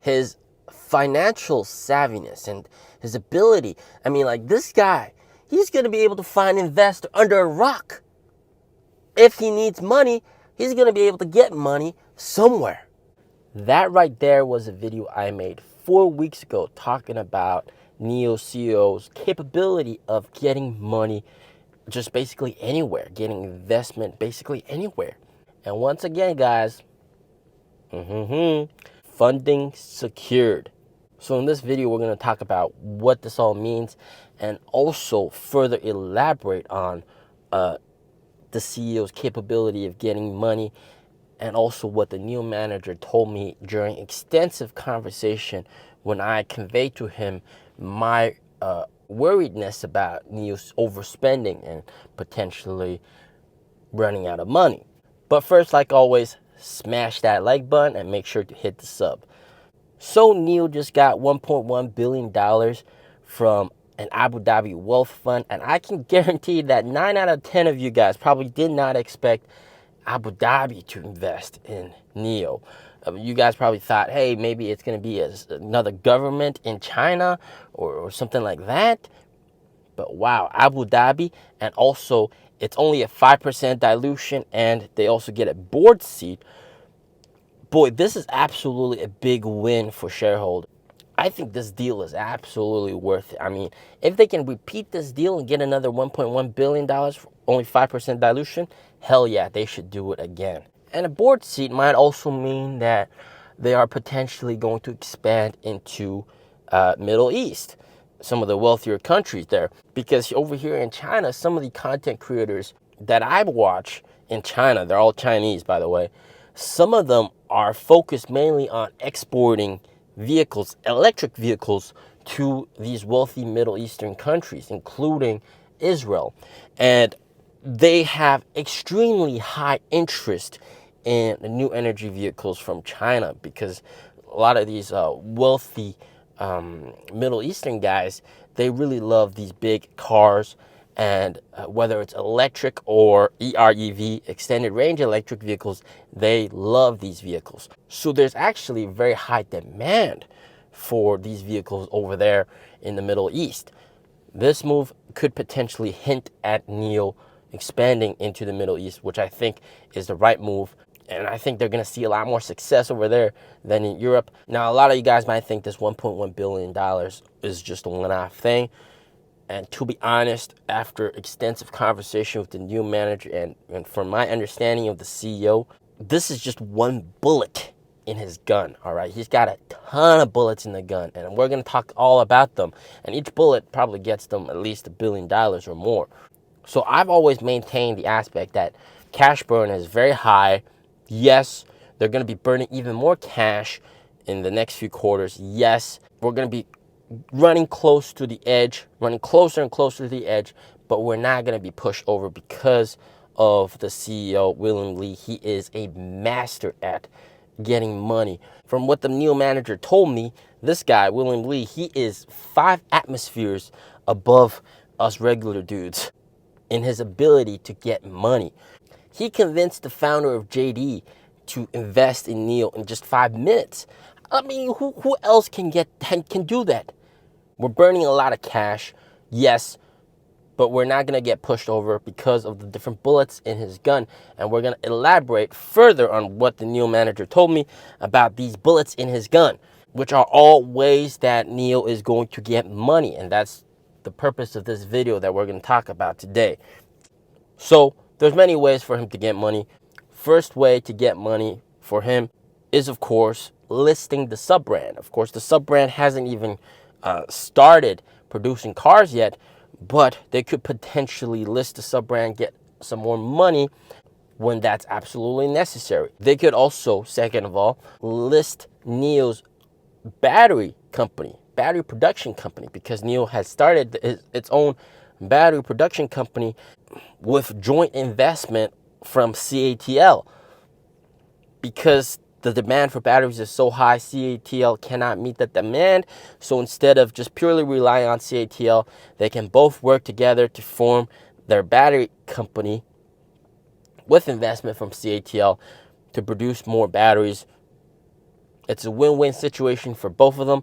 his financial savviness and his ability. I mean, like, this guy, he's going to be able to find an investor under a rock. If he needs money, he's going to be able to get money somewhere. That right there was a video I made 4 weeks ago talking about NIO CEO's capability of getting money just basically anywhere, getting investment basically anywhere. And once again, guys, funding secured. So in this video, we're going to talk about what this all means and also further elaborate on the CEO's capability of getting money, and also what the NIO manager told me during extensive conversation when I conveyed to him my worriedness about NIO's overspending and potentially running out of money. But first, like always, smash that like button and make sure to hit the sub. So NIO just got $1.1 billion from an Abu Dhabi wealth fund, and I can guarantee that 9 out of 10 of you guys probably did not expect Abu Dhabi to invest in NIO. You guys probably thought, hey, maybe it's going to be another government in China or something like that. But wow, Abu Dhabi, and also it's only a 5% dilution, and they also get a board seat. Boy, this is absolutely a big win for shareholders. I think this deal is absolutely worth it. I mean, if they can repeat this deal and get another $1.1 billion for only 5% dilution, hell yeah, they should do it again. And a board seat might also mean that they are potentially going to expand into Middle East, some of the wealthier countries there. Because over here in China, some of the content creators that I watch in China, they're all Chinese, by the way, some of them are focused mainly on exporting vehicles, electric vehicles, to these wealthy Middle Eastern countries, including Israel. And they have extremely high interest in the new energy vehicles from China, because a lot of these wealthy Middle Eastern guys, they really love these big cars, and whether it's electric or EREV, extended range electric vehicles, they love these vehicles. So there's actually very high demand for these vehicles over there in the Middle East. This move could potentially hint at NIO expanding into the Middle East, which I think is the right move. And I think they're going to see a lot more success over there than in Europe. Now, a lot of you guys might think this $1.1 billion is just a one-off thing. And to be honest, after extensive conversation with the NIO manager and from my understanding of the CEO, this is just one bullet in his gun, all right? He's got a ton of bullets in the gun, and we're going to talk all about them. And each bullet probably gets them at least $1 billion or more. So I've always maintained the aspect that cash burn is very high. Yes, they're going to be burning even more cash in the next few quarters. Yes, we're going to be running close to the edge, running closer and closer to the edge, but we're not going to be pushed over because of the CEO, William Li. He is a master at getting money. From what the NIO manager told me, this guy, William Li, he is 5 atmospheres above us regular dudes in his ability to get money. He convinced the founder of JD to invest in NIO in just 5 minutes. I mean, who else can do that? We're burning a lot of cash, yes, but we're not going to get pushed over because of the different bullets in his gun. And we're going to elaborate further on what the NIO manager told me about these bullets in his gun, which are all ways that NIO is going to get money. And that's the purpose of this video that we're going to talk about today. So there's many ways for him to get money. First way to get money for him is, of course, listing the sub-brand. Of course, the sub-brand hasn't even started producing cars yet, but they could potentially list the sub-brand, get some more money when that's absolutely necessary. They could also, second of all, list NIO's battery production company, because NIO has started its own battery production company with joint investment from CATL. Because the demand for batteries is so high, CATL cannot meet that demand. So instead of just purely relying on CATL, they can both work together to form their battery company with investment from CATL to produce more batteries It's a win-win situation for both of them.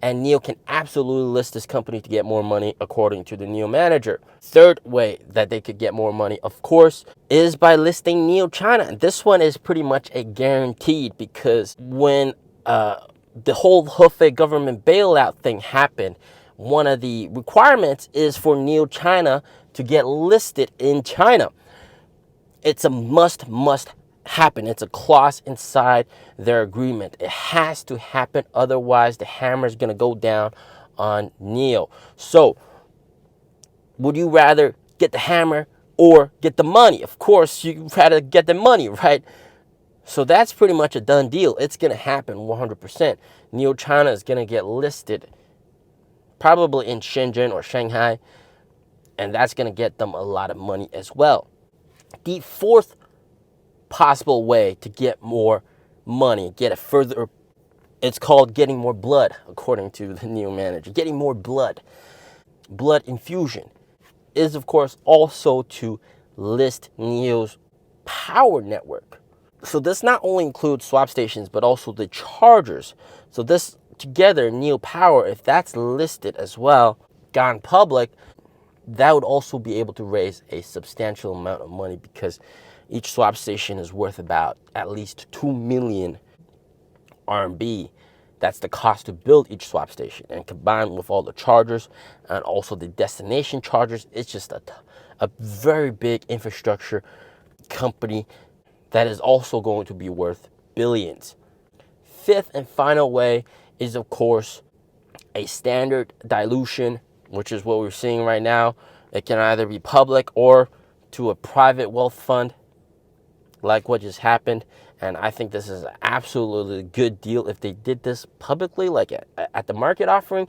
And NIO can absolutely list this company to get more money, according to the NIO manager. Third way that they could get more money, of course, is by listing NIO China. This one is pretty much a guaranteed, because when the whole Hefei government bailout thing happened, one of the requirements is for NIO China to get listed in China. It's a must happen. It's a clause inside their agreement. It has to happen. Otherwise, the hammer is going to go down on NIO. So, would you rather get the hammer or get the money? Of course, you'd rather get the money, right? So that's pretty much a done deal. It's going to happen 100%. NIO China is going to get listed probably in Shenzhen or Shanghai, and that's going to get them a lot of money as well. The fourth possible way to get more money, get it further, it's called getting more blood, according to the NIO manager. Getting more blood infusion, is of course also to list NIO's power network. So this not only includes swap stations, but also the chargers. So this together, NIO Power, if that's listed as well, gone public, that would also be able to raise a substantial amount of money, because each swap station is worth about at least 2 million RMB. That's the cost to build each swap station. And combined with all the chargers and also the destination chargers, it's just a very big infrastructure company that is also going to be worth billions. Fifth and final way is, of course, a standard dilution, which is what we're seeing right now. It can either be public or to a private wealth fund, like what just happened. And I think this is an absolutely good deal. If they did this publicly, like at the market offering,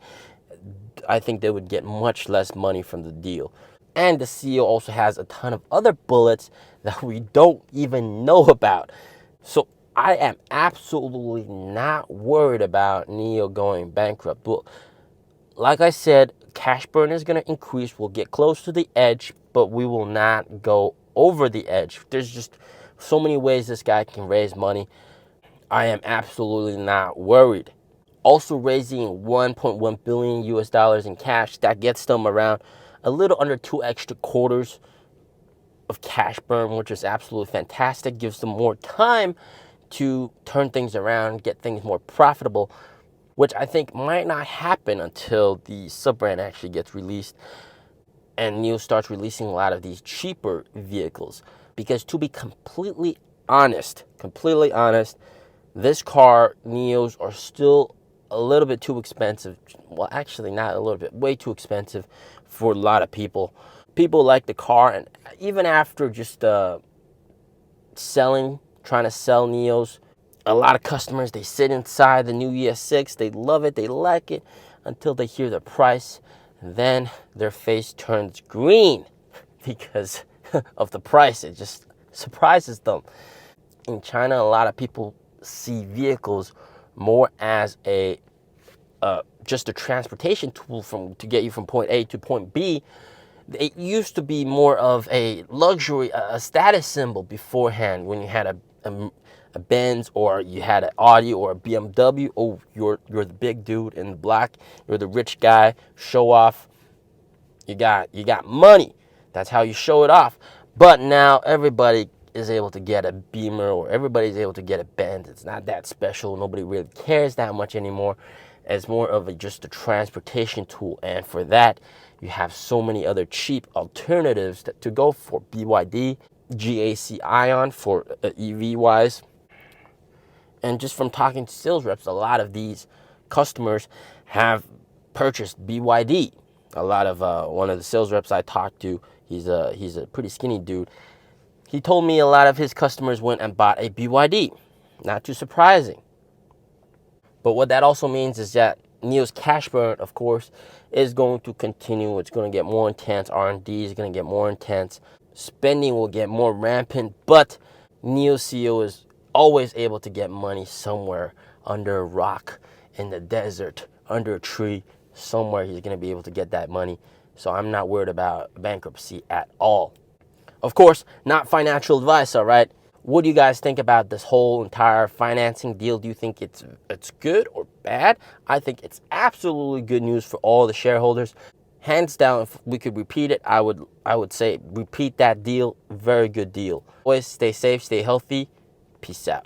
I think they would get much less money from the deal. And the CEO also has a ton of other bullets that we don't even know about. So I am absolutely not worried about NIO going bankrupt. Well, like I said, cash burn is going to increase. We'll get close to the edge, but we will not go over the edge. There's just so many ways this guy can raise money. I am absolutely not worried. Also raising 1.1 billion US dollars in cash, that gets them around a little under 2 extra quarters of cash burn, which is absolutely fantastic. Gives them more time to turn things around, get things more profitable, which I think might not happen until the sub-brand actually gets released and NIO starts releasing a lot of these cheaper vehicles. Because to be completely honest, this car, NIOs, are still a little bit too expensive. Well, actually not a little bit, way too expensive for a lot of people. People like the car, and even after just trying to sell NIOs, a lot of customers, they sit inside the new ES6, they love it, they like it, until they hear the price, and then their face turns green because of the price. It just surprises them. In China, a lot of people see vehicles more as just a transportation tool to get you from point A to point B. It used to be more of a luxury, a status symbol beforehand, when you had a Benz or you had an Audi or a BMW. Oh, you're the big dude in the black. You're the rich guy. Show off. You got money. That's how you show it off. But now everybody is able to get a Beamer, or everybody's able to get a Benz. It's not that special. Nobody really cares that much anymore. It's more of just a transportation tool. And for that, you have so many other cheap alternatives to go for. BYD, GAC Ion for EV-wise. And just from talking to sales reps, a lot of these customers have purchased BYD. A lot of one of the sales reps I talked to, he's a pretty skinny dude. He told me a lot of his customers went and bought a BYD. Not too surprising. But what that also means is that NIO's cash burn, of course, is going to continue. It's going to get more intense. R&D is going to get more intense. Spending will get more rampant. But NIO CEO is always able to get money somewhere under a rock, in the desert, under a tree. Somewhere he's going to be able to get that money. So I'm not worried about bankruptcy at all. Of course, not financial advice, all right? What do you guys think about this whole entire financing deal? Do you think it's good or bad? I think it's absolutely good news for all the shareholders. Hands down, if we could repeat it, I would say repeat that deal. Very good deal. Always stay safe, stay healthy. Peace out.